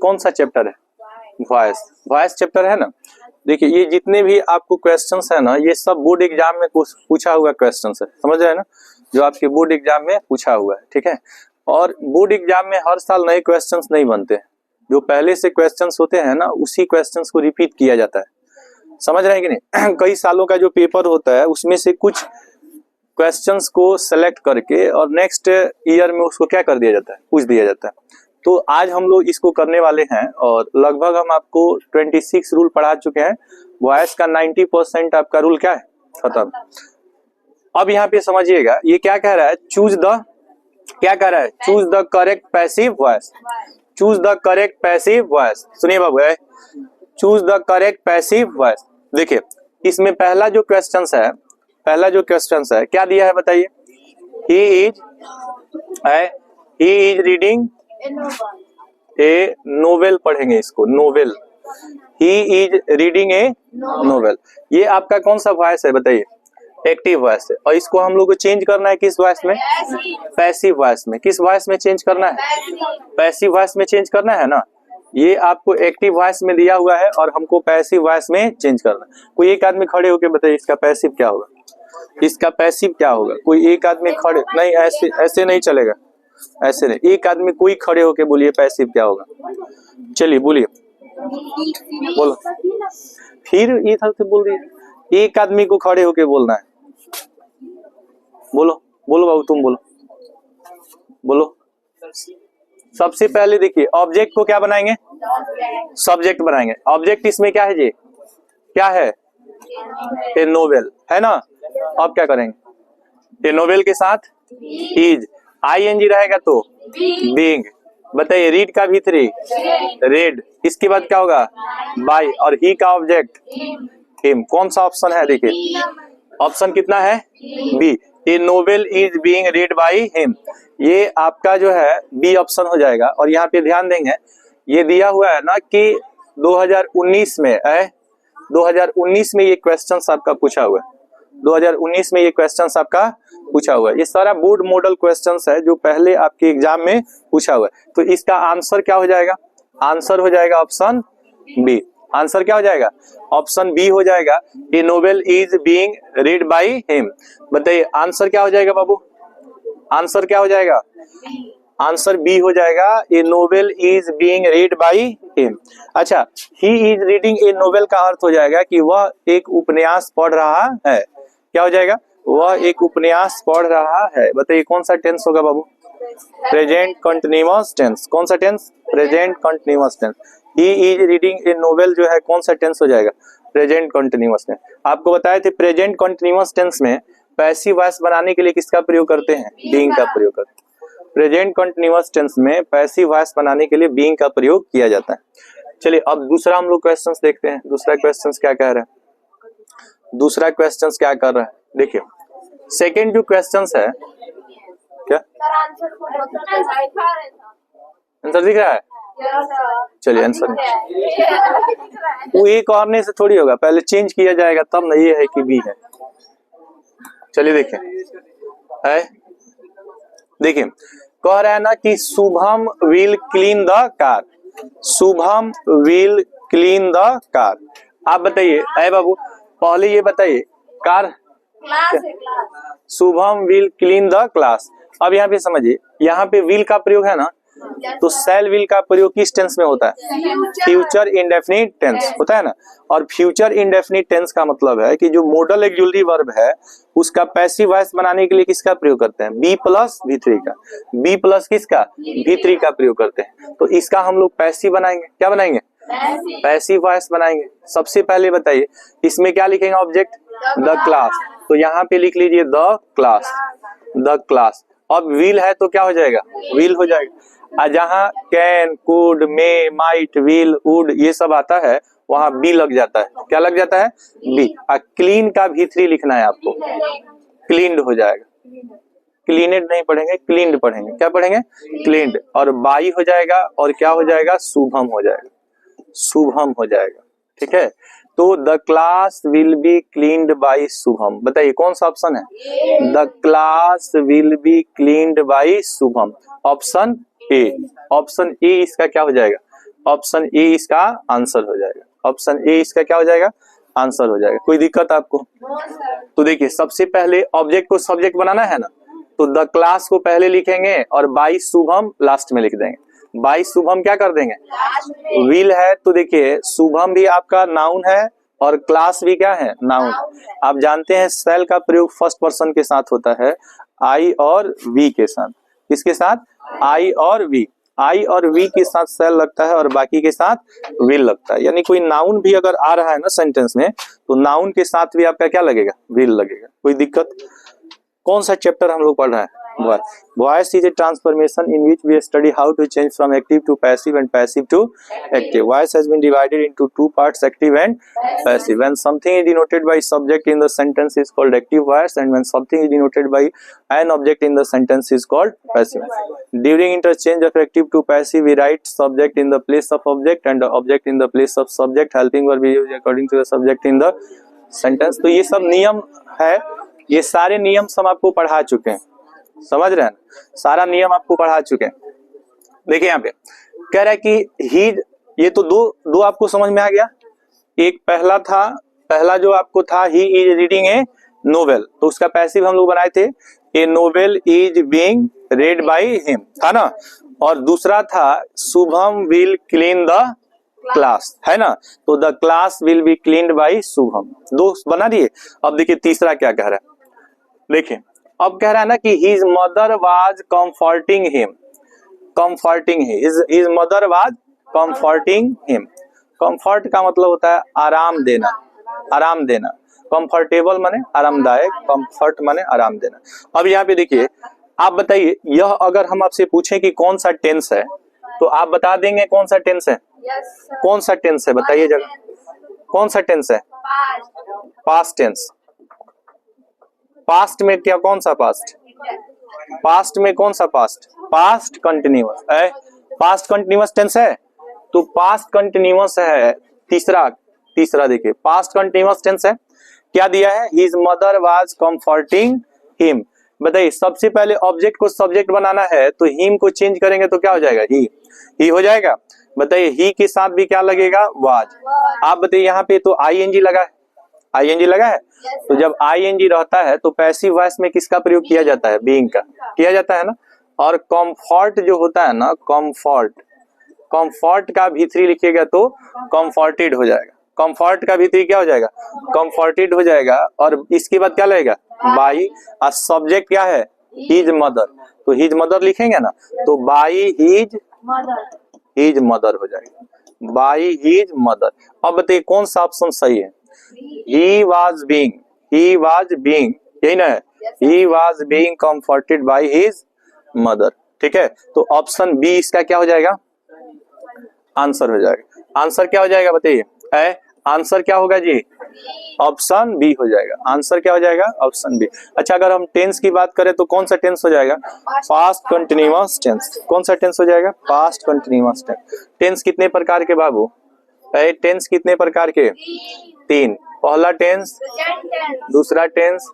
कौन सा चैप्टर है? वॉइस चैप्टर है ना। देखिए ये जितने भी आपको क्वेश्चंस है ना, ये सब बोर्ड एग्जाम में पूछा हुआ क्वेश्चंस है, समझ रहे हैं ना, जो आपके बोर्ड एग्जाम में पूछा हुआ है, ठीक है। और बोर्ड एग्जाम में हर साल नए क्वेश्चंस नहीं बनते, जो पहले से क्वेश्चंस होते हैं ना, उसी क्वेश्चंस को रिपीट किया जाता है, समझ रहे हैं कि नहीं। कई सालों का जो पेपर होता है उसमें से कुछ क्वेश्चंस को सेलेक्ट करके और नेक्स्ट ईयर में उसको क्या कर दिया जाता है, पूछ दिया जाता है। तो आज हम लोग इसको करने वाले हैं और लगभग हम आपको 26 रूल पढ़ा चुके हैं। वॉइस का 90% आपका रूल क्या है, खत्म। अब यहाँ पे समझिएगा ये क्या कह रहा है, चूज द, क्या कह रहा है, choose the correct passive voice, choose the correct passive voice. सुनिए बाबू, choose the correct passive voice. देखिए इसमें पहला जो क्वेश्चन है क्या दिया है बताइए, ही इज रीडिंग ए नोवेल, पढ़ेंगे इसको, novel, he is reading a novel. ये आपका कौन सा वॉइस है बताइए, एक्टिव वॉइस है। और इसको हम लोग को चेंज करना है किस वॉइस में, पैसिव वॉइस में। किस वॉइस में चेंज करना है, पैसिव वॉइस में चेंज करना है ना। ये आपको एक्टिव वॉइस में दिया हुआ है और हमको पैसिव वॉइस में चेंज करना है। कोई एक आदमी खड़े होके बताइए इसका पैसिव क्या होगा, इसका पैसिव क्या होगा। कोई एक आदमी खड़े, नहीं ऐसे नहीं चलेगा, ऐसे नहीं, एक आदमी कोई खड़े होके बोलिए पैसिव क्या होगा। चलिए बोलिए, बोलो, फिर इधर से बोल रही है, एक आदमी को खड़े होके बोलना है। बोलो बोलो बाबू, तुम बोलो बोलो। सबसे पहले देखिए ऑब्जेक्ट को क्या बनाएंगे, सब्जेक्ट बनाएंगे। ऑब्जेक्ट इसमें क्या है जी, क्या है, ए नोवेल है ना। अब क्या करेंगे, ए नोवेल के साथ इज, आईएनजी रहेगा तो बीइंग। बताइए रीड का V3 रेड, इसके बाद क्या होगा बाय, और ही का ऑब्जेक्ट हिम। कौन सा ऑप्शन है, देखिए ऑप्शन कितना है, B, a novel is being read by him. ये आपका जो है बी ऑप्शन हो जाएगा। और यहाँ पे ध्यान देंगे, ये दिया हुआ है ना कि 2019 में 2019 में ये क्वेश्चन आपका पूछा हुआ है, 2019 में ये क्वेश्चन आपका पूछा हुआ है। ये सारा बोर्ड मॉडल क्वेश्चंस है जो पहले आपके एग्जाम में पूछा हुआ है। तो इसका आंसर क्या हो जाएगा, आंसर हो जाएगा ऑप्शन बी। आंसर क्या हो जाएगा, ऑप्शन बी हो जाएगा, a novel is being read by him. बताइए आंसर क्या हो जाएगा बाबू, आंसर क्या हो जाएगा, आंसर बी हो जाएगा, a novel is being read by him. अच्छा, he is reading a novel का अर्थ हो जाएगा कि वह एक उपन्यास पढ़ रहा है। क्या हो जाएगा, वह एक उपन्यास पढ़ रहा है। बताइए कौन सा टेंस होगा बाबू, प्रेजेंट कंटीन्यूअस टेंस। कौन सा tense, present continuous tense. He is reading a novel जो है कौन सा टेंस हो जाएगा, प्रेजेंट कंटीन्यूअस टेंस। आपको बताए थे प्रेजेंट कंटीन्यूअस टेंस में पैसिव वॉइस बनाने के लिए किसका प्रयोग करते हैं, बीइंग का प्रयोग करते हैं। प्रेजेंट कंटीन्यूअस टेंस में पैसिव वॉइस बनाने के लिए बीइंग का प्रयोग किया जाता है। चलिए अब दूसरा हम लोग क्वेश्चंस देखते हैं, दूसरा क्वेश्चंस क्या कह रहा है, दूसरा क्वेश्चंस क्या कर रहा है। देखिए सेकंड जो क्वेश्चंस है, क्या आंसर दिख रहा है, चलिए आंसर वो एक करने से थोड़ी होगा, पहले चेंज किया जाएगा तब ना। ये है कि बी है। चलिए देखिए, है देखिए कह रहा है ना कि Shubham will clean the car, Shubham will clean the car. आप बताइए अरे बाबू पहले ये बताइए, car Shubham will clean the class. अब यहाँ पे समझिए, यहाँ पे विल का प्रयोग है ना, तो शैल विल का प्रयोग किस टेंस में होता है, फ्यूचर इंडेफिनिट टेंस होता है ना। और फ्यूचर इंडेफिनिट टेंस का मतलब है कि जो मॉडल ऑक्सिलरी वर्ब है उसका पैसिव वॉइस बनाने के लिए किसका प्रयोग करते हैं, बी प्लस V3 का, बी प्लस किसका, V3 का प्रयोग करते हैं। तो इसका हम लोग पैसिव बनाएंगे, क्या बनाएंगे, पैसिव वॉइस बनाएंगे। सबसे पहले बताइए इसमें क्या लिखेंगे, ऑब्जेक्ट द क्लास, तो यहाँ पे लिख लीजिए द क्लास, द क्लास। अब विल है तो क्या हो जाएगा, विल हो जाएगा। जहाँ can, could, may, might, will, would ये सब आता है वहां बी लग जाता है। क्या लग जाता है, बी। क्लीन का V3 लिखना है आपको, क्लीन्ड हो जाएगा, क्लीनेड नहीं पढ़ेंगे, क्लीन्ड पढ़ेंगे। क्या पढ़ेंगे, क्लीन्ड। और बाई हो जाएगा और क्या हो जाएगा, शुभम हो जाएगा, शुभम हो जाएगा। ठीक है, तो the class will be cleaned by Shubham. बताइए कौन सा ऑप्शन है, the class will be cleaned by Shubham, option A. Option A इसका क्या हो जाएगा, ऑप्शन ए इसका आंसर हो जाएगा। ऑप्शन ए इसका क्या हो जाएगा? आंसर हो जाएगा। कोई दिक्कत आपको? तो देखिए, सबसे पहले ऑब्जेक्ट को सब्जेक्ट बनाना है ना, तो द क्लास को पहले लिखेंगे और बाई शुभम लास्ट में लिख देंगे। बाई शुभम क्या कर देंगे? विल है, तो देखिए शुभम भी आपका नाउन है और क्लास भी क्या है? नाउन। आप जानते हैं शैल का प्रयोग फर्स्ट पर्सन के साथ होता है, आई और वी के साथ। किसके साथ? आई और वी। आई और वी के साथ शैल लगता है और बाकी के साथ विल लगता है। यानी कोई नाउन भी अगर आ रहा है ना सेंटेंस में, तो नाउन के साथ भी आपका क्या लगेगा? विल लगेगा। कोई दिक्कत? कौन सा चैप्टर हम लोग पढ़ रहे हैं? Voice is a transformation in which we study how to change from active to passive and passive to active. Voice has been divided into two parts, active and passive. When something is denoted by subject in the sentence is called active voice, and when something is denoted by an object in the sentence is called passive. During interchange of active to passive we write subject in the place of object and object in the place of subject, helping verb is used according to the subject in the sentence. तो ये सब नियम है, ये सारे नियम हम आपको पढ़ा चुके हैं, समझ रहे हैं? सारा नियम आपको पढ़ा चुके हैं। देखिए यहाँ पे कह रहा है कि ही, ये तो दो आपको समझ में आ गया। एक पहला जो आपको था, he is reading a novel, तो उसका पैसिव हम लोग बनाए थे, a novel is being read by him, था ना। और दूसरा था Shubham will clean the class, है ना, तो the class will be cleaned by Shubham. दो बना दिए। अब देखिए तीसरा क्या कह रहा है, देखिए अब कह रहा है ना कि his mother was comforting him, comforting his mother was comforting him। comfort का मतलब होता है आराम देना, आराम देना। कंफर्टेबल माने आरामदायक, कंफर्ट माने आराम देना। अब यहाँ पे देखिए, आप बताइए, यह अगर हम आपसे पूछें कि कौन सा टेंस है, तो आप बता देंगे कौन सा टेंस है? कौन सा टेंस है बताइए जरा, कौन सा टेंस है? Past tense. पास्ट में क्या, कौन सा पास्ट? पास्ट में कौन सा पास्ट? पास्ट कंटिन्यूअस है। पास्ट कंटिन्यूअस टेंस है, तो पास्ट कंटिन्यूअस है। तीसरा देखिए, पास्ट कंटिन्यूअस टेंस है। क्या दिया है? His mother was comforting him. बताइए, सबसे पहले ऑब्जेक्ट को सब्जेक्ट बनाना है, तो हिम को चेंज करेंगे तो क्या हो जाएगा? ही हो जाएगा। बताइए, ही के साथ भी क्या लगेगा? वाज। आप बताइए, यहाँ पे तो आईएनजी लगा है, आईएनजी लगा है, तो जब आईएनजी रहता है तो पैसिव वॉइस में किसका प्रयोग किया जाता है? बीइंग का किया जाता है ना। और कंफर्ट जो होता है ना, कंफर्ट का भीतरी लिखिएगा तो कंफर्टेड हो जाएगा। कंफर्ट का भीतरी क्या हो जाएगा? कंफर्टेड हो जाएगा। और इसके बाद क्या लगेगा? बाई। और सब्जेक्ट क्या है? हिज मदर, तो हिज मदर लिखेंगे ना, तो बाई हिज मदर हो जाएगा, बाई हिज मदर। अब बताइए कौन सा ऑप्शन सही है? He was being, यही ना है, he was being comforted by his mother। ठीक है, तो ऑप्शन बी इसका क्या हो जाएगा? आंसर हो जाएगा। आंसर क्या हो जाएगा बताइए? आंसर क्या होगा जी? ऑप्शन बी हो जाएगा। आंसर क्या हो जाएगा? Option B. अच्छा, अगर हम टेंस की बात करें तो कौन सा टेंस हो जाएगा? Past continuous tense. कौन सा टेंस हो जाएगा? Past continuous tense. टेंस कितने प्रकार के बाबू? टेंस कितने प्रकार के? तीन। पहला टेंस, दूसरा टेंस,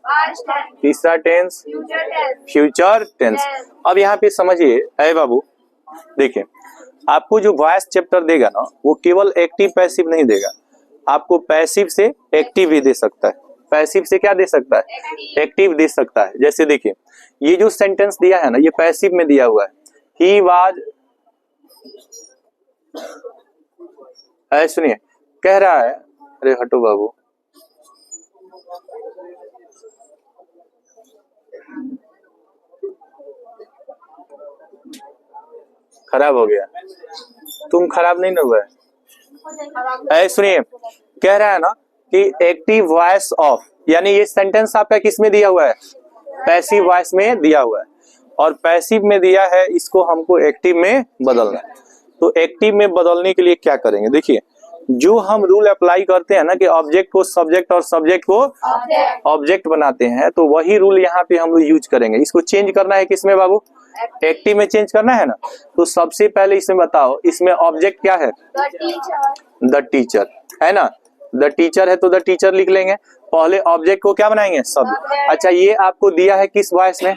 तीसरा टेंस, फ्यूचर टेंस। अब यहाँ पे समझिए, अरे बाबू देखिए, आपको जो वॉइस चैप्टर देगा ना, वो केवल एक्टिव पैसिव नहीं देगा, आपको पैसिव से एक्टिव भी दे सकता है। पैसिव से क्या दे सकता है? एक्टिव दे सकता है। जैसे देखिए, ये जो सेंटेंस दिया है ना, ये पैसिव में दिया हुआ है। ही वाज, सुनिए, कह रहा है, अरे हटो बाबू, खराब हो गया, तुम खराब नहीं ना हुआ है। सुनिए, कह रहा है ना कि एक्टिव वॉइस ऑफ, यानी ये सेंटेंस आपका किस में दिया हुआ है? पैसिव वॉइस में दिया हुआ है, और पैसिव में दिया है, इसको हमको एक्टिव में बदलना है। तो एक्टिव में बदलने के लिए क्या करेंगे? देखिए, जो हम रूल अप्लाई करते हैं ना कि ऑब्जेक्ट को सब्जेक्ट और सब्जेक्ट को ऑब्जेक्ट बनाते हैं, तो वही रूल यहाँ पे हम लोग यूज करेंगे। इसको चेंज करना है किसमें बाबू? एक्टिव में चेंज करना है ना। तो सबसे पहले इसमें बताओ, इसमें ऑब्जेक्ट क्या है? द टीचर, है ना। द टीचर है तो द टीचर लिख लेंगे। पहले ऑब्जेक्ट को क्या बनाएंगे? सब। अच्छा, ये आपको दिया है किस वॉइस में?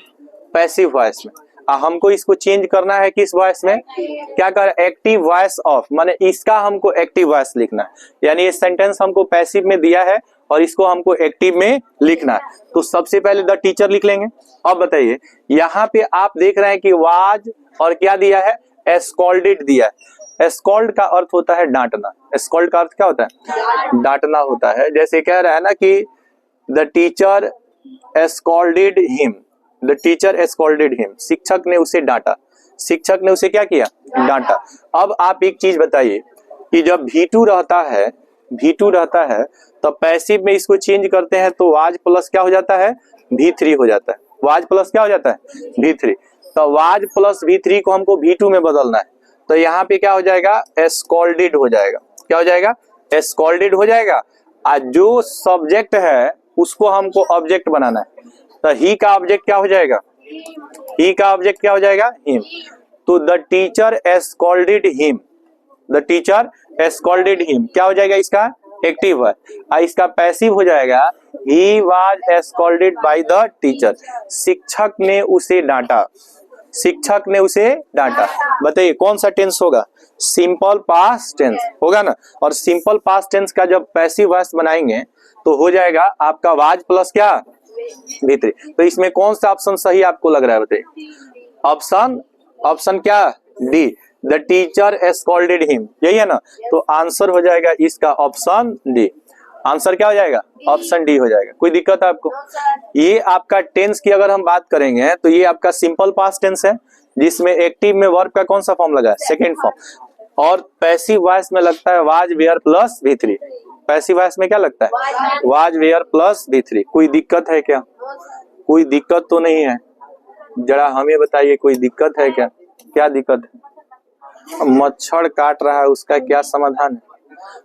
पैसिव वॉइस में। हमको इसको चेंज करना है किस वॉइस में, क्या कर, एक्टिव वॉइस ऑफ, माने इसका हमको एक्टिव वॉइस लिखना है। यानी ये सेंटेंस हमको पैसिव में दिया है और इसको हमको एक्टिव में लिखना है। तो सबसे पहले द टीचर लिख लेंगे। अब बताइए, यहाँ पे आप देख रहे हैं कि वाज और क्या दिया है, स्कॉल्डेड दिया है। स्कॉल्ड का अर्थ होता है डांटना। स्कॉल्ड का अर्थ क्या होता है, डांटना होता है। जैसे कह रहा है ना कि the teacher scolded him, the teacher scolded him, शिक्षक ने उसे डांटा, शिक्षक ने उसे क्या किया, डांटा। अब आप एक चीज बताइए कि जब V2 रहता है, V2 रहता है तो पैसिव में इसको चेंज करते हैं तो वाज प्लस क्या हो जाता है, V3 हो जाता है। वाज प्लस क्या हो जाता है, V3। तो वाज प्लस V3 को हमको V2 में बदलना है, तो यहाँ पे क्या हो जाएगा, स्कॉल्डेड हो जाएगा। क्या हो जाएगा, स्कॉल्डेड हो जाएगा। आज जो सब्जेक्ट है उसको हमको ऑब्जेक्ट बनाना है, तो ही का ऑब्जेक्ट क्या हो जाएगा, ही का ऑब्जेक्ट क्या हो जाएगा, हिम। तो the teacher scolded him, the teacher scolded him क्या हो जाएगा, इसका एक्टिव है। इसका पैसिव हो जाएगा he was scolded by the teacher, शिक्षक ने उसे डांटा, शिक्षक ने उसे डांटा। बताइए कौन सा टेंस होगा, सिंपल पास्ट टेंस होगा ना। और सिंपल पास्ट टेंस का जब पैसिव वॉइस बनाएंगे तो हो जाएगा आपका वाज प्लस क्या, V3। तो इसमें कौन सा ऑप्शन सही आपको लग रहा है, बताइए। ऑप्शन क्या, D, the teacher scolded him, यही है ना। तो आंसर हो जाएगा इसका ऑप्शन डी। आंसर क्या हो जाएगा, ऑप्शन डी हो जाएगा। कोई दिक्कत है आपको? ये आपका टेंस की अगर हम बात करेंगे तो ये आपका सिंपल पास्ट टेंस है जिसमें एक्टिव में वर्ब का कौन सा फॉर्म लगा है, सेकेंड फॉर्म। और पैसिव वॉइस में लगता है was were plus V3। Passive voice में क्या लगता है, वाज वेयर प्लस V3। कोई दिक्कत है क्या, कोई दिक्कत तो नहीं है? जरा हमें बताइए कोई दिक्कत है क्या, क्या दिक्कत है? मच्छर काट रहा है, उसका क्या समाधान है?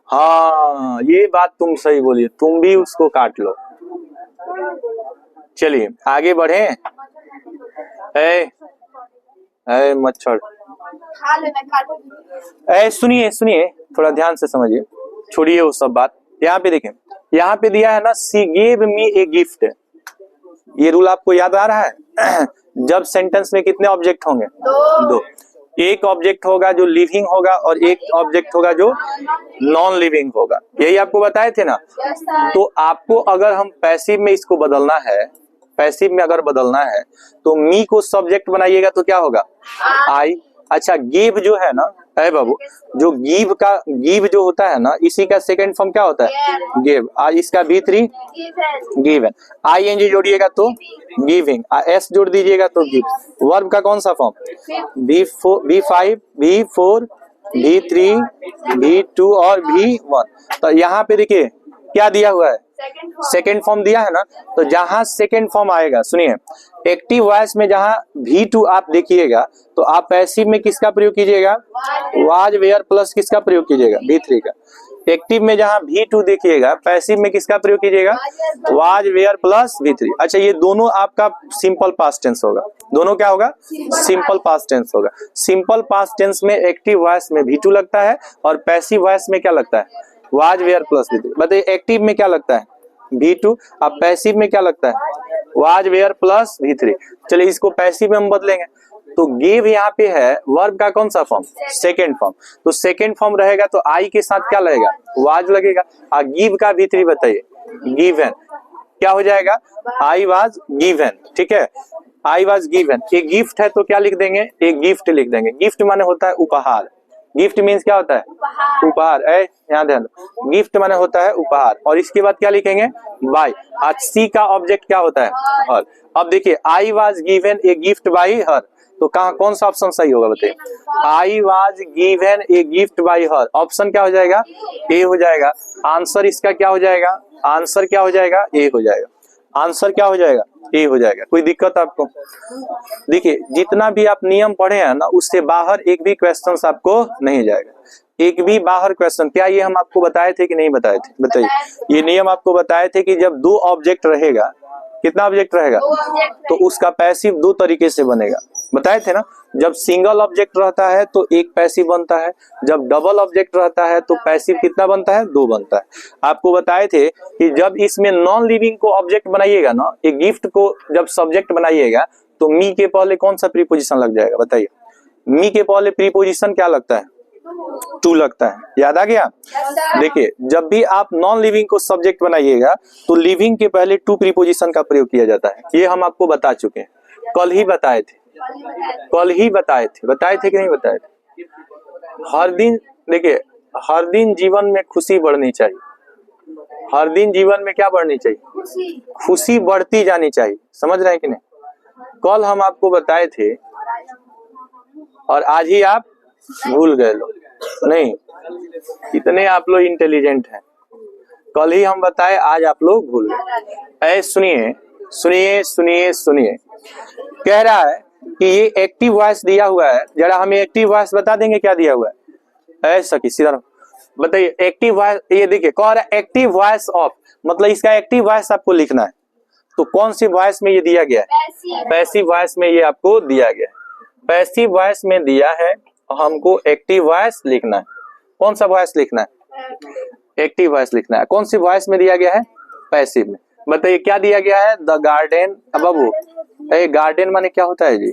हाँ ये बात तुम सही बोलिए, तुम भी उसको काट लो। चलिए आगे बढ़े। ए मच्छर, सुनिए सुनिए, थोड़ा ध्यान से समझिए, छोड़िए वो सब बात। यहाँ पे देखें, यहाँ पे दिया है ना, सी गेव मी ए गिफ्ट। ये रूल आपको याद आ रहा है? जब सेंटेंस में कितने ऑब्जेक्ट होंगे, दो। एक ऑब्जेक्ट होगा जो लिविंग होगा और एक ऑब्जेक्ट होगा जो नॉन लिविंग होगा, यही आपको बताए थे ना। तो आपको अगर हम पैसिव में इसको बदलना है, पैसिव में अगर बदलना है तो मी को सब्जेक्ट बनाइएगा तो क्या होगा, आई। अच्छा गिव जो है ना, है बाबू, जो गिव जो होता है ना, इसी का सेकंड फॉर्म क्या होता है, गिव। आज इसका V3 गिवन, ING जोड़िएगा तो गिविंग, S जोड़ दीजिएगा तो गिव। वर्ब का कौन सा form, V5 V4 V3 V2 और V1। तो यहाँ पे देखिए क्या दिया हुआ है, सेकेंड फॉर्म दिया है ना। तो जहां सेकेंड फॉर्म आएगा, सुनिए, एक्टिव वॉइस में जहां V2 आप देखिएगा तो आप पैसिव में किसका प्रयोग कीजिएगा, वाज वेयर प्लस किसका प्रयोग कीजिएगा, V3 का। एक्टिव में जहां V2 देखिएगा, पैसिव में किसका प्रयोग कीजिएगा, वाज वेयर प्लस V3। अच्छा ये दोनों आपका सिंपल पास्ट टेंस होगा, दोनों क्या होगा, सिंपल पास्ट टेंस होगा। सिंपल पास्ट टेंस में एक्टिव वॉइस में V2 लगता है और पैसिव वॉइस में क्या लगता है, वाज वेयर प्लस V3। बताइए एक्टिव में क्या लगता है, V2, अब पैसिव में क्या लगता है, वाज वेयर प्लस V3। चलिए इसको पैसिव में हम बदलेंगे तो गिव यहाँ पे है, वर्ब का कौन सा फॉर्म, सेकेंड फॉर्म। तो सेकेंड फॉर्म रहेगा तो आई के साथ क्या लगेगा, वाज लगेगा। और गिव का V3 बताइए, गिवन, क्या हो जाएगा, आई वाज गिवन। ठीक है, आई वाज गिवन। एक गिफ्ट है तो क्या लिख देंगे, एक गिफ्ट लिख देंगे। गिफ्ट माने होता है उपहार, गिफ्ट मीन्स क्या होता है, उपहार। यहाँ ध्यान दो, गिफ्ट माने होता है उपहार। और इसके बाद क्या लिखेंगे, बाय। आज सी का ऑब्जेक्ट क्या होता है, हर। अब देखिए I was given a gift bye हर, तो कहाँ कौन सा ऑप्शन सही होगा बताइए, I was given a gift bye her. Option क्या हो जाएगा, ए हो जाएगा। आंसर इसका क्या हो जाएगा, आंसर क्या हो जाएगा, ए हो जाएगा। आंसर क्या हो जाएगा, ए हो जाएगा। कोई दिक्कत आपको? देखिए जितना भी आप नियम पढ़े हैं ना, उससे बाहर एक भी क्वेश्चन आपको नहीं जाएगा, एक भी बाहर क्वेश्चन। क्या ये हम आपको बताए थे कि नहीं बताए थे, बताइए। ये नियम आपको बताए थे कि जब दो ऑब्जेक्ट रहेगा, कितना ऑब्जेक्ट रहेगा, तो उसका पैसिव दो तरीके से बनेगा, बताए थे ना। जब सिंगल ऑब्जेक्ट रहता है तो एक पैसिव बनता है, जब डबल ऑब्जेक्ट रहता है तो पैसिव कितना बनता है, दो बनता है। आपको बताए थे कि जब इसमें नॉन लिविंग को ऑब्जेक्ट बनाइएगा ना, एक गिफ्ट को जब सब्जेक्ट बनाइएगा तो मी के पहले कौन सा प्रीपोजिशन लग जाएगा बताइए? मी के पहले प्रीपोजिशन क्या लगता है? टू लगता है। याद आ गया? देखिए, जब भी आप नॉन लिविंग को सब्जेक्ट बनाइएगा तो लिविंग के पहले टू प्रीपोजिशन का प्रयोग किया जाता है। ये हम आपको बता चुके हैं, कल ही बताए थे कि नहीं बताए थे? हर दिन देखिए, हर दिन जीवन में खुशी बढ़नी चाहिए। हर दिन जीवन में क्या बढ़नी चाहिए? खुशी बढ़ती जानी चाहिए। समझ रहे हैं कि नहीं? कल हम आपको बताए थे और आज ही आप भूल गए लोग। नहीं, इतने आप लोग इंटेलिजेंट हैं। कल ही हम बताए, आज आप लोग भूल गए। सुनिए सुनिए सुनिए सुनिए, कह रहा है कि ये एक्टिव वॉइस दिया हुआ है। जरा हमें एक्टिव वॉइस बता देंगे क्या दिया हुआ है? ऐसा किसी तरह बताइए। एक्टिव वॉइस, ये देखिए कह रहा है एक्टिव वॉइस ऑफ, मतलब इसका एक्टिव वॉइस आपको लिखना है। तो कौन सी वॉइस में ये दिया गया है? पैसिव वॉइस में ये आपको दिया गया है। पैसिव वॉइस में दिया है, हमको एक्टिव वॉइस लिखना है। कौन सा वॉइस लिखना है? एक्टिव वॉइस लिखना है। कौन सी वॉइस में दिया गया है? पैसिव में। बताइए क्या दिया गया है? The garden. बाबू, गार्डन माने क्या होता है जी?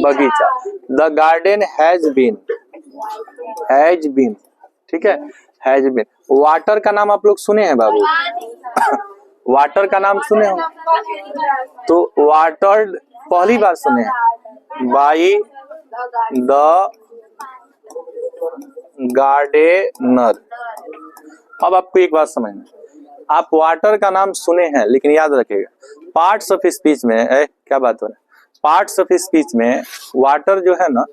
बगीचा। द गार्डन हैज बीन, ठीक है, हैज बीन। वाटर का नाम आप लोग सुने हैं बाबू? वाटर का नाम सुने हो? तो वाटर पहली बार सुने हैं, बाई द गार्डनर। अब आपको एक बात समझना, आप वाटर का नाम सुने हैं, लेकिन याद रखिएगा पार्ट्स ऑफ स्पीच में क्या बात हो रहा है? पार्ट्स ऑफ स्पीच में वाटर जो है ना,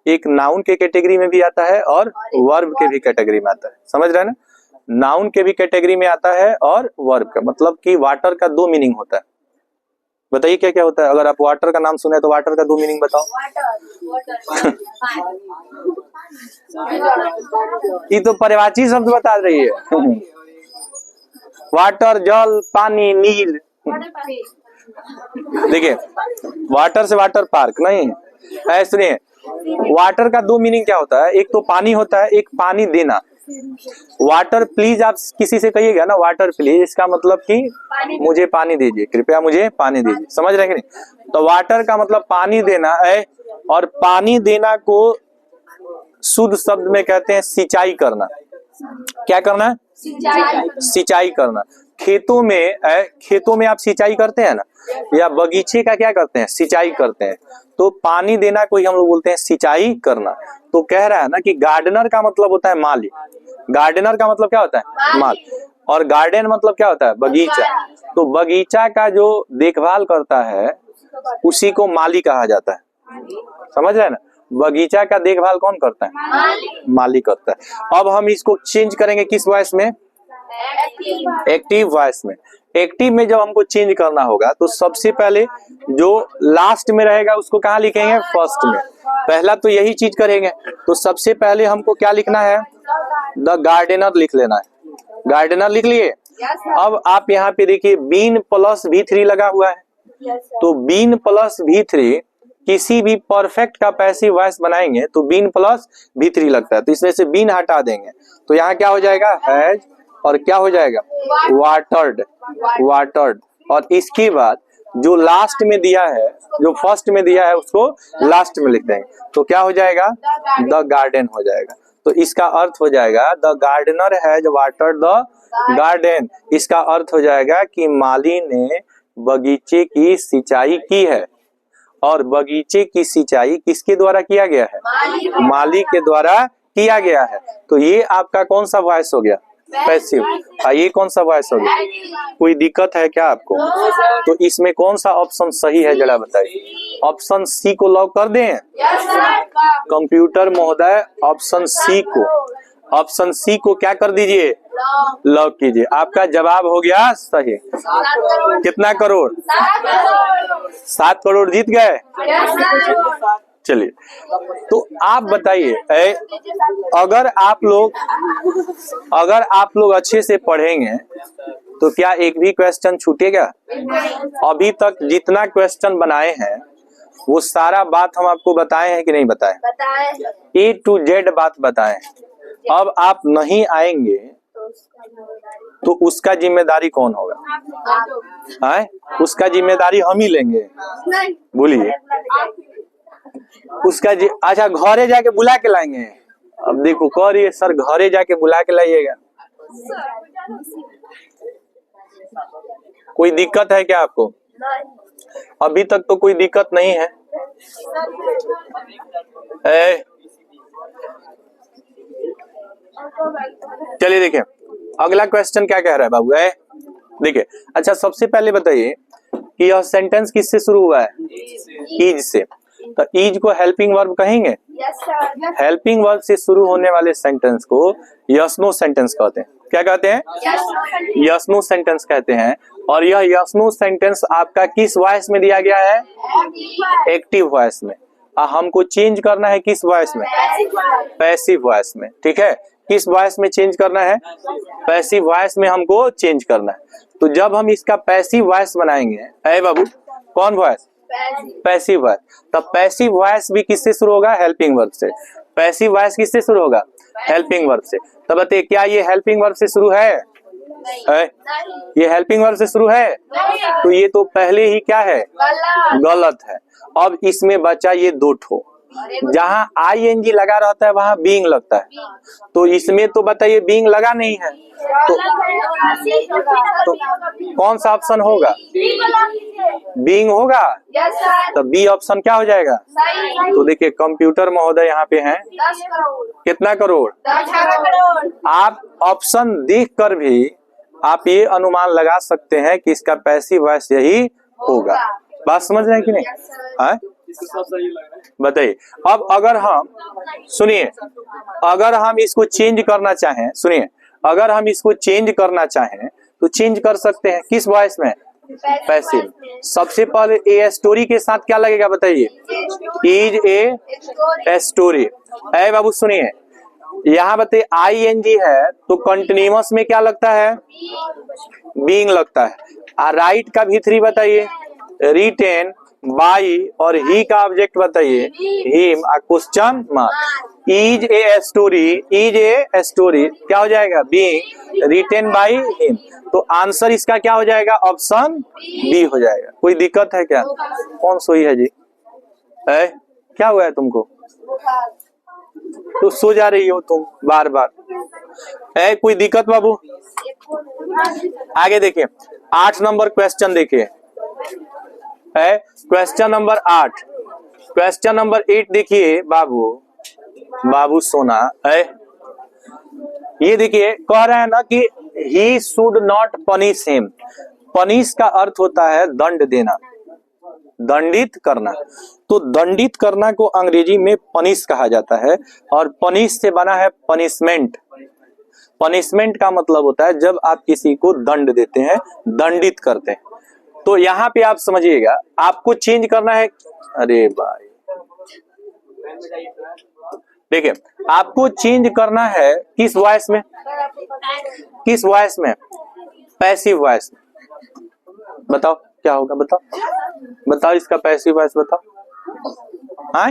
एक नाउन के कैटेगरी में भी आता है और वर्ब के भी कैटेगरी में आता है। समझ रहे हैं ना? नाउन के भी कैटेगरी में आता है और वर्ब का, मतलब कि वाटर का दो मीनिंग होता है। बताइए क्या क्या होता है? अगर आप वाटर का नाम सुने तो वाटर का दो मीनिंग बताओ। ये तो परिभाषी शब्द बता रही है। वाटर जल, पानी, नील। देखिए, वाटर से वाटर पार्क नहीं है। सुनिए, वाटर का दो मीनिंग क्या होता है? एक तो पानी होता है, एक पानी देना। वाटर प्लीज आप किसी से कहिएगा ना, वाटर प्लीज, इसका मतलब कि मुझे पानी दीजिए, कृपया मुझे पानी दीजिए। समझ रहे हैं कि नहीं? तो वाटर का मतलब पानी देना है, और पानी देना को शुद्ध शब्द में कहते हैं सिंचाई करना। क्या करना? सिंचाई करना। खेतों में आप सिंचाई करते हैं ना, या बगीचे का क्या करते हैं? सिंचाई करते हैं। तो पानी देना को ही हम लोग बोलते हैं सिंचाई करना। तो कह रहा है ना कि गार्डनर का मतलब होता है माली। गार्डनर का मतलब क्या होता है? माल। और गार्डन मतलब क्या होता है? बगीचा। तो बगीचा का जो देखभाल करता है उसी को माली कहा जाता है। समझ रहे हैं ना? बगीचा का देखभाल कौन करता है? माली करता है। अब हम इसको चेंज करेंगे किस वॉइस में? एक्टिव वॉइस में। एक्टिव में जब हमको चेंज करना होगा तो सबसे पहले जो लास्ट में रहेगा उसको कहाँ लिखेंगे? फर्स्ट में। पहला तो यही चीज करेंगे। तो सबसे पहले हमको क्या लिखना है? द गार्डनर लिख लेना है। गार्डनर लिख लिए। अब आप यहाँ पे देखिए बीन प्लस V3 लगा हुआ है। तो बीन प्लस V3, किसी भी परफेक्ट का पैसिव वॉइस बनाएंगे तो बीन प्लस V3 लगता है। तो इसमें से बीन हटा देंगे तो यहाँ क्या हो जाएगा? हैज, और क्या हो जाएगा? वाटर्ड। और इसके बाद जो लास्ट में दिया है, जो फर्स्ट में दिया है, उसको लास्ट में लिख देंगे। तो क्या हो जाएगा? द गार्डन हो जाएगा। तो इसका अर्थ हो जाएगा the gardener has watered the garden. इसका अर्थ हो जाएगा कि माली ने बगीचे की सिंचाई की है। और बगीचे की सिंचाई किसके द्वारा किया गया है? माली के द्वारा किया गया है। तो ये आपका कौन सा वॉइस हो गया? पैसिव। ये कौन सा वॉइस हो गया? कोई दिक्कत है क्या आपको? तो इसमें कौन सा ऑप्शन सही है जरा बताइए। ऑप्शन सी को लॉक कर दें? कंप्यूटर महोदय, ऑप्शन सी को क्या कर दीजिए? लॉक कीजिए। आपका जवाब हो गया सही। कितना करोड़? 7 करोड़ जीत गए। चलिए, तो आप बताइए, अगर आप लोग अच्छे से पढ़ेंगे तो क्या एक भी क्वेश्चन छूटेगा? अभी तक जितना क्वेश्चन बनाए हैं वो सारा बात हम आपको बताए हैं कि नहीं बताए? A to Z बात बताए। अब आप नहीं आएंगे तो उसका जिम्मेदारी कौन होगा? है उसका जिम्मेदारी हम ही लेंगे, बोलिए। उसका अच्छा घरे जाके बुला के लाएंगे। अब देखो कह रही है सर घरे जाके बुला के लाइएगा, कोई दिक्कत है क्या आपको? अभी तक तो कोई दिक्कत नहीं है। चलिए देखिए अगला क्वेश्चन क्या कह रहा है बाबू। देखिए अच्छा सबसे पहले बताइए कि यह सेंटेंस किससे शुरू हुआ है? इज से। तो इज को हेल्पिंग वर्ब कहेंगे? हेल्पिंग वर्ब से शुरू होने वाले सेंटेंस को यस नो सेंटेंस कहते हैं। क्या कहते हैं? यस नो सेंटेंस कहते हैं। और यह यस नो सेंटेंस आपका किस वॉइस में दिया गया है? एक्टिव वॉइस में। हमको चेंज करना है किस वॉइस में? पैसिव वॉइस में। ठीक है, किस वॉइस में चेंज करना है? पैसिव वॉइस में हमको चेंज करना है। तो जब हम इसका पैसिव वॉइस बनाएंगे, ऐ बाबू कौन वॉइस? Passive voice. तब पैसिव वॉइस भी किससे शुरू होगा? हेल्पिंग वर्ब से। पैसिव वॉइस किससे शुरू होगा? हेल्पिंग वर्ब से। तब बताइए क्या ये हेल्पिंग वर्ब से शुरू है? ये हेल्पिंग वर्ब से शुरू है? तो ये तो पहले ही क्या है? गलत है। अब इसमें बचा ये दो ठो, जहां ING लगा रहता है वहां बीइंग लगता है। तो इसमें तो बताइए बीइंग लगा नहीं है, तो कौन सा ऑप्शन होगा? बीइंग होगा। तो बी ऑप्शन क्या हो जाएगा? तो देखिए कंप्यूटर महोदय यहाँ पे हैं, कितना करोड़? आप ऑप्शन देख कर भी आप ये अनुमान लगा सकते हैं कि इसका पैसिव वॉइस यही होगा। बात समझ रहे हैं कि नहीं? है बताइए। अब अगर हम सुनिए, अगर हम इसको चेंज करना चाहें, सुनिए अगर हम इसको चेंज करना चाहें तो चेंज कर सकते हैं किस वॉइस में? पैसिव। सबसे पहले ए स्टोरी के साथ क्या लगेगा बताइए? Is a story. ऐ बाबू सुनिए यहाँ बताइए ING है तो कंटिन्यूअस में क्या लगता है? बीइंग लगता है। राइट का भीतरी बताइए रिटेन बाई और ही का ऑब्जेक्ट बताइए him. Question mark. Is a story, is a story क्या हो जाएगा? Being written by him. तो आंसर इसका क्या हो जाएगा? ऑप्शन बी हो जाएगा। कोई दिक्कत है क्या? कौन सोई है जी? क्या हुआ है तुमको? तो सो जा रही हो तुम बार बार। कोई दिक्कत बाबू? आगे देखिए 8 नंबर क्वेश्चन देखिए। Question number 8। क्वेश्चन नंबर 8 देखिए बाबू, बाबू सोना है। ये देखिए कह रहा है ना कि ही should not punish him. Punish का अर्थ होता है दंड देना, दंडित करना। तो दंडित करना को अंग्रेजी में पनिश कहा जाता है और पनिश से बना है पनिशमेंट। पनिशमेंट का मतलब होता है जब आप किसी को दंड देते हैं, दंडित करते हैं। तो यहाँ पे आप समझिएगा आपको चेंज करना है। अरे भाई देखिए आपको चेंज करना है किस वॉइस में? किस वॉइस में? पैसिव वॉइस में। बताओ क्या होगा? बताओ बताओ इसका पैसिव वॉइस बताओ। हाँ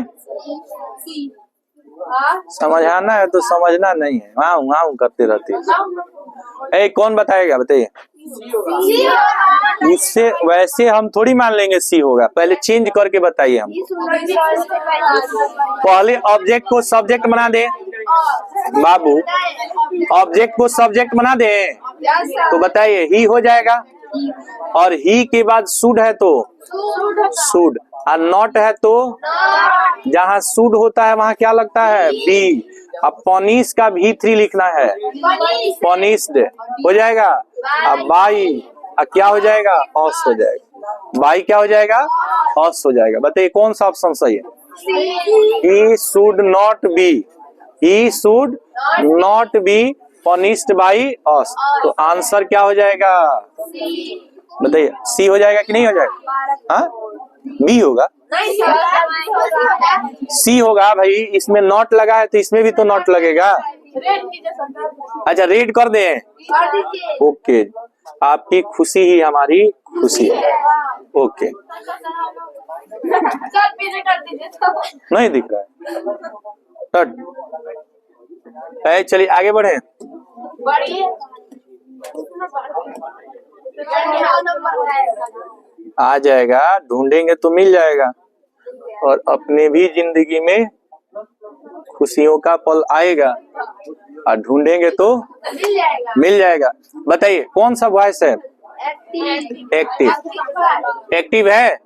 समझाना है तो समझना नहीं है, हाँ हाँ करते रहते हैं। कौन बताएगा बताइए? इससे वैसे हम थोड़ी मान लेंगे सी होगा, पहले चेंज करके बताइए हम। पहले ऑब्जेक्ट को सब्जेक्ट बना दे बाबू, ऑब्जेक्ट को सब्जेक्ट बना दे तो बताइए ही हो जाएगा। और ही के बाद शुड है तो शुड, और नॉट है तो जहां शुड होता है वहां क्या लगता है? बी। अब पनिश का भी 3 लिखना है, पनिश्ड हो जाएगा। अब बाई क्या हो जाएगा? ऑस हो जाएगा। बाई क्या हो जाएगा? ऑस हो जाएगा। बताइए कौन सा ऑप्शन सही है? He should not be, he should not be punished by us. तो आंसर क्या हो जाएगा? बताइए सी हो जाएगा कि नहीं हो जाएगा? हाँ बी होगा। सी होगा भाई, इसमें नॉट लगा है तो इसमें भी तो नॉट लगेगा। अच्छा रेड कर दे। ओके आपकी खुशी ही हमारी खुशी है। ओके नहीं दिख रहा है। चलिए आगे बढ़े। आ जाएगा, ढूंढेंगे तो मिल जाएगा, और अपने भी जिंदगी में खुशियों का पल आएगा, और ढूंढेंगे तो मिल जाएगा। बताइए कौन सा वॉइस है? एक्टिव। एक्टिव है,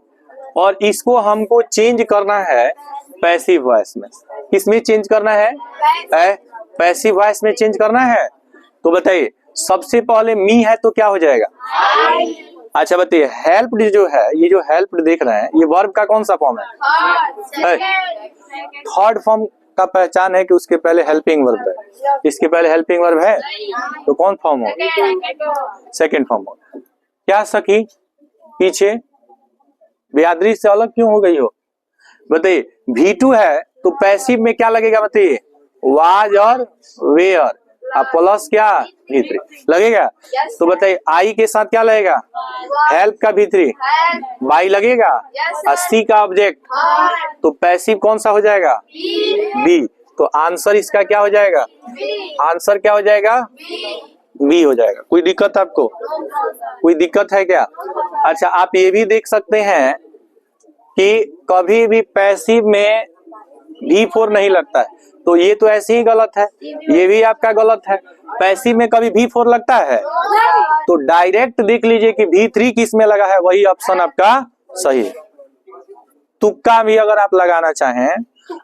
और इसको हमको चेंज करना है पैसिव वॉइस में। किसमें चेंज करना है? पैसिव वॉइस में चेंज करना है। तो बताइए सबसे पहले मी है तो क्या हो जाएगा? अच्छा बताइए हेल्प्ड जो है, ये जो हेल्प्ड देख रहे हैं, ये वर्ब का कौन सा फॉर्म है? थर्ड फॉर्म का पहचान है कि उसके पहले हेल्पिंग वर्ब है। इसके पहले हेल्पिंग वर्ब है तो कौन फॉर्म हो? सेकेंड फॉर्म हो। क्या सखी पीछे बेयादरी से अलग क्यों हो गई हो? बताइए V2 है तो पैसिव में क्या लगेगा? बताइए वाज और वेयर, प्लस क्या V3 लगेगा। तो बताइए आई के साथ क्या लगेगा? हेल्प का V3, बाई लगेगा, और सी का ऑब्जेक्ट, तो पैसिव कौन सा हो जाएगा? बी। तो आंसर इसका क्या हो जाएगा? आंसर क्या हो जाएगा? बी हो जाएगा। कोई दिक्कत आपको? कोई दिक्कत है क्या? अच्छा आप ये भी देख सकते हैं कि कभी भी पैसिव में V4 नहीं लगता है, तो ये तो ऐसे ही गलत है, ये भी आपका गलत है। पैसिव में कभी V4 लगता है? तो डायरेक्ट देख लीजिए कि V3 किस में लगा है, वही ऑप्शन आपका सही है। तुक्का भी अगर आप लगाना चाहें,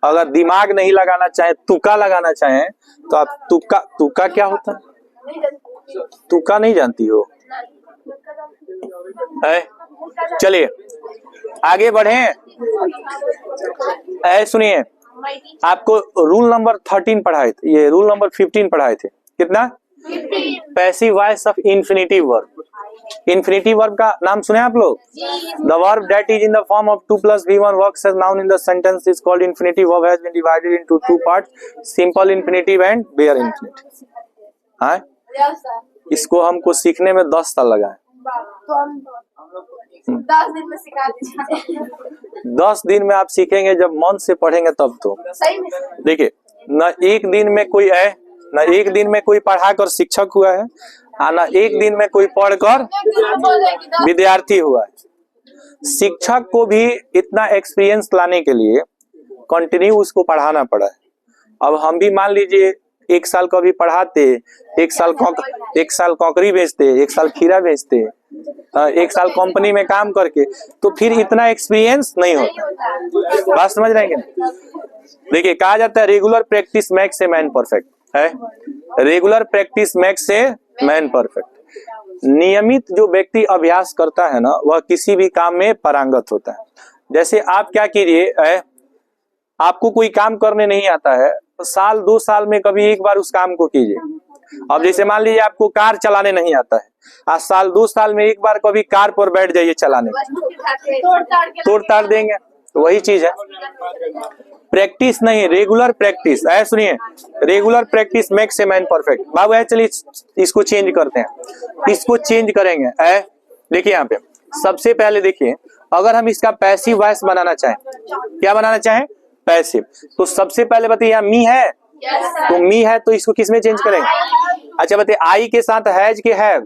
अगर दिमाग नहीं लगाना चाहें, तुक्का लगाना चाहें, तो आप तुक्का क्या होता है? तुक्का नहीं जानती हो? चलिए आगे बढ़े। सुनिए आपको रूल नंबर 13 पढ़ाए थे, ये रूल नंबर 15 पढ़ाए थे। कितना? Passive voice of infinitive verb. Infinitive verb का नाम सुने आप लोग? The verb that is in the form of 2 + V1 works as noun in the sentence is called infinitive verb, has been divided into 2 parts, simple infinitive and bare infinitive. हाँ इसको हमको सीखने में 10 साल लगा है। 10 दिन में सिखा दीजिए। 10 दिन में आप सीखेंगे, जब मन से पढ़ेंगे तब। तो देखिए न एक दिन में कोई है, न एक दिन में कोई पढ़ाकर शिक्षक हुआ है, न एक दिन में कोई पढ़कर विद्यार्थी हुआ है। शिक्षक को भी इतना एक्सपीरियंस लाने के लिए कंटिन्यू उसको पढ़ाना पड़ा है। अब हम भी मान लीजिए 1 साल कभी पढ़ाते, 1 साल कॉकरी बेचते, 1 साल खीरा बेचते, 1 साल कंपनी में काम करके, तो फिर इतना एक्सपीरियंस नहीं होता। बात समझ रहे हैं? देखिए कहा जाता है regular practice makes a man perfect है। Regular practice makes a man perfect. नियमित जो व्यक्ति अभ्यास करता है ना, वह किसी भी काम में पारंगत होता है। जैसे आप क्या कीजिए, आपको कोई काम करने नहीं आता है, साल 2 साल में कभी एक बार उस काम को कीजिए। अब जैसे मान लीजिए आपको कार चलाने नहीं आता है, आज साल 2 साल में एक बार कभी कार पर बैठ जाइए चलाने, तोड़ ताड़ देंगे। तो वही चीज है, प्रैक्टिस नहीं, रेगुलर प्रैक्टिस। सुनिए regular practice makes a man perfect. बाबू चलिए इसको चेंज करते हैं, इसको चेंज करेंगे। देखिए यहाँ पे सबसे पहले देखिए, अगर हम इसका पैसिव वॉइस बनाना चाहें, क्या बनाना चाहें? पैसिव। तो सबसे पहले बताइए यहाँ मी है, तो मी है तो इसको किस में चेंज करेंगे? अच्छा बताइए आई के साथ हैज के हैव,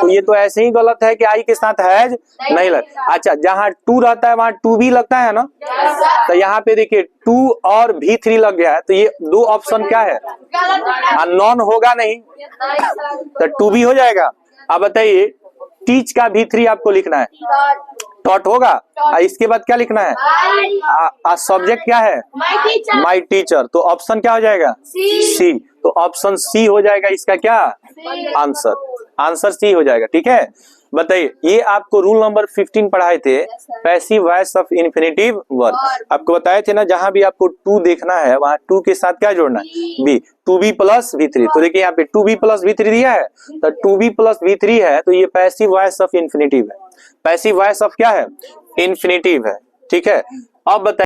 तो ये तो ऐसे ही गलत है कि आई के साथ हैज नहीं लग। अच्छा जहाँ टू रहता है वहां टू भी लगता है ना, तो यहाँ पे देखिए टू और V3 लग गया है, तो ये 2 ऑप्शन क्या है? नॉन होगा नहीं, तो टू भी हो जाएगा। अब बताइए टीच का V3 आपको लिखना है, टॉट होगा, इसके बाद क्या लिखना है? सब्जेक्ट क्या है? My teacher. तो ऑप्शन क्या हो जाएगा? सी। तो ऑप्शन सी हो जाएगा इसका क्या आंसर? आंसर सी हो जाएगा। ठीक है बताइए, ये आपको रूल नंबर 15 पढ़ाए थे, passive voice of infinitive verb. आपको बताए थे ना, जहां भी आपको टू देखना है वहां टू के साथ क्या जोड़ना है? बी। 2B + V3। तो देखिए यहाँ पे 2B + V3 दिया है, तो 2B + V3 है, तो ये पैसिव वॉइस ऑफ इन्फिनिटिव है। पैसिव वॉइस ऑफ क्या है? इन्फिनिटिव है। ठीक है अब बताइए